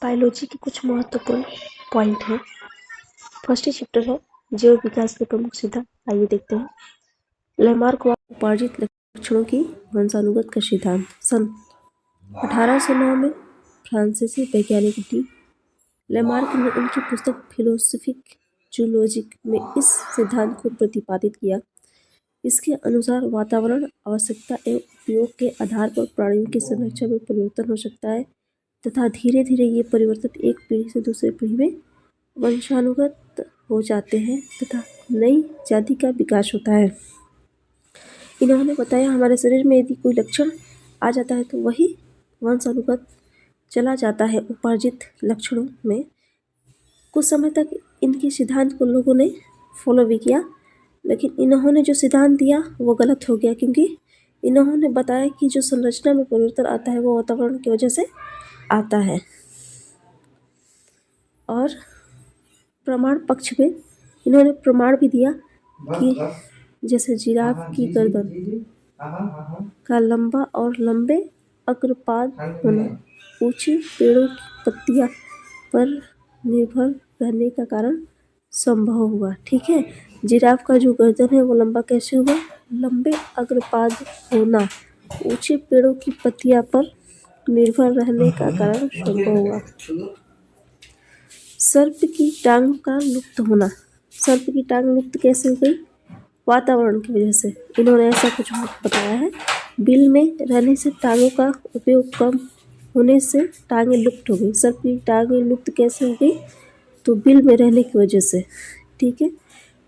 Biology के कुछ महत्वपूर्ण पॉइंट हैं। फर्स्ट ही चैप्टर है जीव विकास के प्रमुख सिद्धांत। आइए देखते हैं। लैमार्क व उपार्जित लक्षणों की वंशानुगत का सिद्धांत। सन 1809 में फ्रांसीसी वैज्ञानिक डी लैमार्क ने उनकी पुस्तक फिलोसफिक जूलॉजिक में इस सिद्धांत को प्रतिपादित किया। इसके अनुसार वातावरण, आवश्यकता एवं उपयोग के आधार पर प्राणियों की संरचना में परिवर्तन हो सकता है तथा धीरे धीरे ये परिवर्तन एक पीढ़ी से दूसरे पीढ़ी में वंशानुगत हो जाते हैं तथा नई जाति का विकास होता है। इन्होंने बताया हमारे शरीर में यदि कोई लक्षण आ जाता है तो वही वंशानुगत चला जाता है उपार्जित लक्षणों में। कुछ समय तक इनके सिद्धांत को लोगों ने फॉलो भी किया, लेकिन इन्होंने जो सिद्धांत दिया वो गलत हो गया, क्योंकि इन्होंने बताया कि जो संरचना में परिवर्तन आता है वो वातावरण की वजह से आता है। और प्रमाण पक्ष में इन्होंने प्रमाण भी दिया कि जैसे जिराफ की गर्दन का लंबा और लंबे अग्रपाद होना ऊंची पेड़ों की पत्तियां पर निर्भर रहने का कारण संभव हुआ। ठीक है, जिराफ का जो गर्दन है वो लंबा कैसे हुआ? लंबे अग्रपाद होना ऊंचे पेड़ों की पत्तियां पर निर्भर रहने का कारण संभव हुआ। सर्प की टांग का लुप्त होना। सर्प की टांग लुप्त कैसे हो गई? वातावरण की वजह से। इन्होंने ऐसा कुछ बताया है। बिल में रहने से टांगों का उपयोग कम होने से टांगें लुप्त हो गई। सर्प की टांगें लुप्त कैसे हो गई? तो बिल में रहने की वजह से। ठीक है,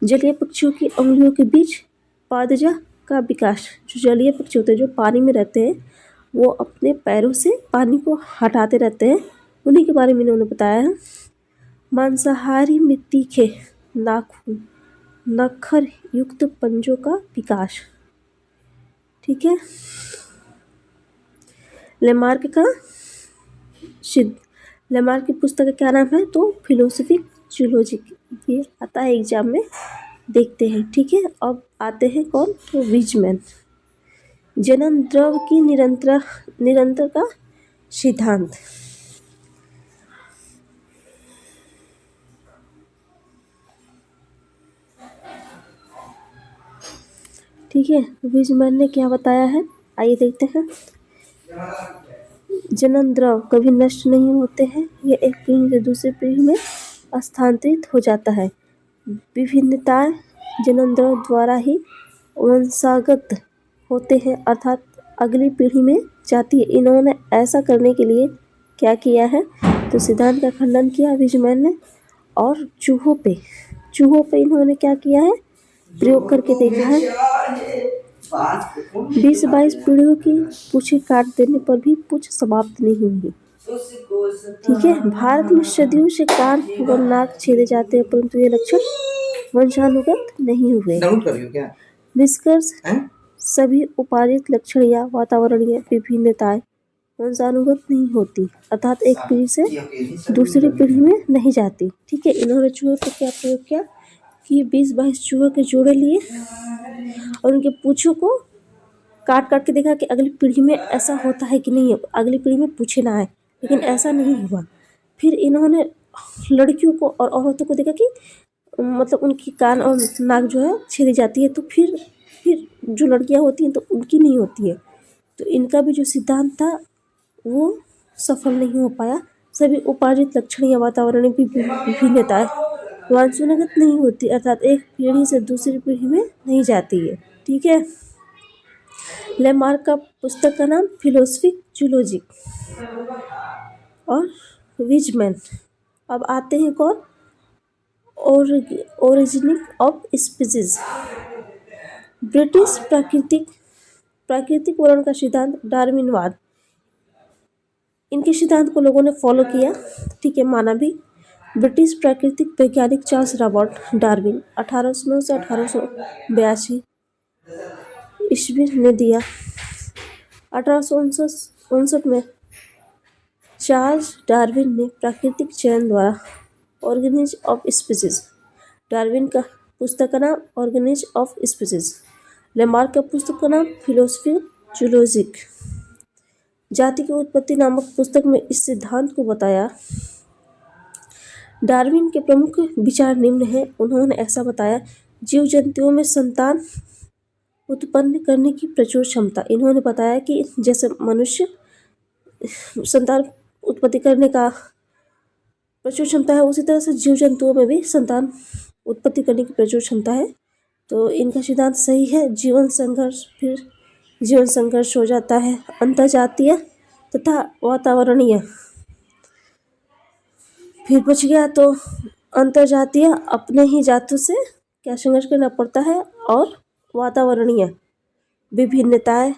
जलीय पक्षियों की उंगलियों के बीच पादजा का विकास। जो जलीय पक्षी होते हैं जो पानी में रहते हैं वो अपने पैरों से पानी को हटाते रहते हैं, उन्हीं के बारे में इन्होंने बताया है। मांसाहारी में तीखे नाखून, नखर युक्त पंजों का विकास। ठीक है, लैमार्क का लैमार्क की पुस्तक का क्या नाम है? तो फिलोसफिक जूलॉजिक। ये आता है एग्जाम में, देखते हैं। ठीक है, अब आते हैं कौन? तो वीजमैन। जनन द्रव की निरंतर का सिद्धांत। ठीक है, वीजमैन ने क्या बताया है? आइए देखते हैं। जनन द्रव कभी नष्ट नहीं होते हैं, ये एक पीढ़ी से दूसरी पीढ़ी में स्थानांतरित हो जाता है। विभिन्नताएं जनन द्रव द्वारा ही वंशागत होते हैं, अर्थात अगली पीढ़ी में जाती है। इन्होंने ऐसा करने के लिए क्या किया है? तो सिद्धांत का खंडन किया वीजमैन ने। और चूहों पे इन्होंने क्या किया है? प्रयोग करके देखा है। 20-22 पीढ़ियों की पूछें काट देने पर भी पूछ समाप्त नहीं होंगी। ठीक है, भारत में सदियों से कान व नाक छेदे जाते हैं, परंतु ये लक्षण वंशानुगत नहीं हुए। निष्कर्ष, सभी उपार्जित लक्षण या वातावरणीय विभिन्नताएं वंशानुगत नहीं होती, अर्थात एक पीढ़ी से दूसरी पीढ़ी में नहीं जाती। ठीक है, इन्होंने चूहे पर क्या प्रयोग किया कि 20-22 चूहे के जोड़े लिए और उनके पूछों को काट के देखा कि अगली पीढ़ी में ऐसा होता है कि नहीं, अगली पीढ़ी में पूछे ना है, लेकिन ऐसा नहीं हुआ। फिर इन्होंने लड़कियों को और औरतों को देखा कि मतलब उनकी कान और नाक जो है छेदी जाती है, तो फिर जो लड़कियां होती हैं तो उनकी नहीं होती है। तो इनका भी जो सिद्धांत था वो सफल नहीं हो पाया। सभी उपार्जित लक्षण या वातावरण की विभिन्नताएं वंशानुगत नहीं होती, अर्थात एक पीढ़ी से दूसरी पीढ़ी में नहीं जाती है। ठीक है, लैमार्क का पुस्तक का नाम फिलोसफिक जूलॉजिक और वीजमैन। अब आते हैं कौन? Origin of species. ब्रिटिश प्राकृतिक वर्णन का सिद्धांत डार्विनवाद। इनके सिद्धांत को लोगों ने फॉलो किया। ठीक है, माना भी। ब्रिटिश प्राकृतिक वैज्ञानिक चार्ल्स रॉबर्ट डार्विन 1809 से 1882 ईस्वी ने दिया। 1859 में चार्ल्स डार्विन ने प्राकृतिक चयन द्वारा ऑर्गेनिज्म ऑफ स्पीसीज। डार्विन का पुस्तक का नाम ऑर्गेनिज्म ऑफ स्पीसीज। लैमार्क का पुस्तक का नाम फिलोसफी जूलॉजिक। जाति की उत्पत्ति नामक पुस्तक में इस सिद्धांत को बताया। डार्विन के प्रमुख विचार निम्न हैं। उन्होंने ऐसा बताया, जीव जंतुओं में संतान उत्पन्न करने की प्रचुर क्षमता। इन्होंने बताया कि जैसे मनुष्य संतान उत्पत्ति करने का प्रचुर क्षमता है, उसी तरह से जीव जंतुओं में भी संतान उत्पत्ति करने की प्रचुर क्षमता है। तो इनका सिद्धांत सही है। जीवन संघर्ष हो जाता है। अंतर्जातीय तथा वातावरणीय। फिर बच गया तो अंतर्जातीय, अपने ही जातों से क्या संघर्ष करना पड़ता है, और वातावरणीय विभिन्नताएं,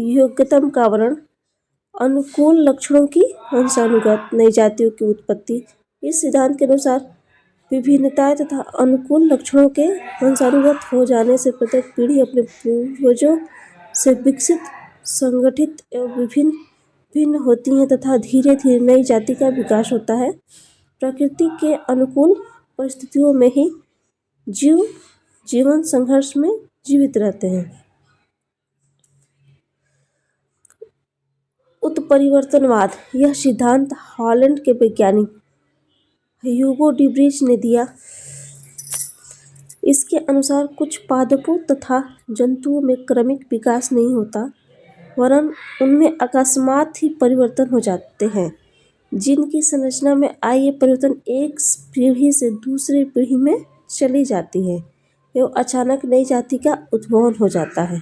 योग्यतम का वर्ण, अनुकूल लक्षणों की वंशानुगत नई जातियों की उत्पत्ति। इस सिद्धांत के अनुसार विभिन्नताएं तथा अनुकूल लक्षणों के वंशानुगत हो जाने से प्रत्येक पीढ़ी अपने पूर्वजों से विकसित, संगठित एवं भिन्न होती है तथा धीरे धीरे नई जाति का विकास होता है। प्रकृति के अनुकूल परिस्थितियों में ही जीव जीवन संघर्ष में जीवित रहते हैं। उत्परिवर्तनवाद, यह सिद्धांत हॉलैंड के वैज्ञानिक ह्यूगो डी ने दिया। इसके अनुसार कुछ पादपों तथा जंतुओं में क्रमिक विकास नहीं होता, वरन उनमें अकस्मात ही परिवर्तन हो जाते हैं, जिनकी संरचना में आए ये परिवर्तन एक पीढ़ी से दूसरी पीढ़ी में चली जाती है एवं अचानक नई जाति का उद्भव हो जाता है।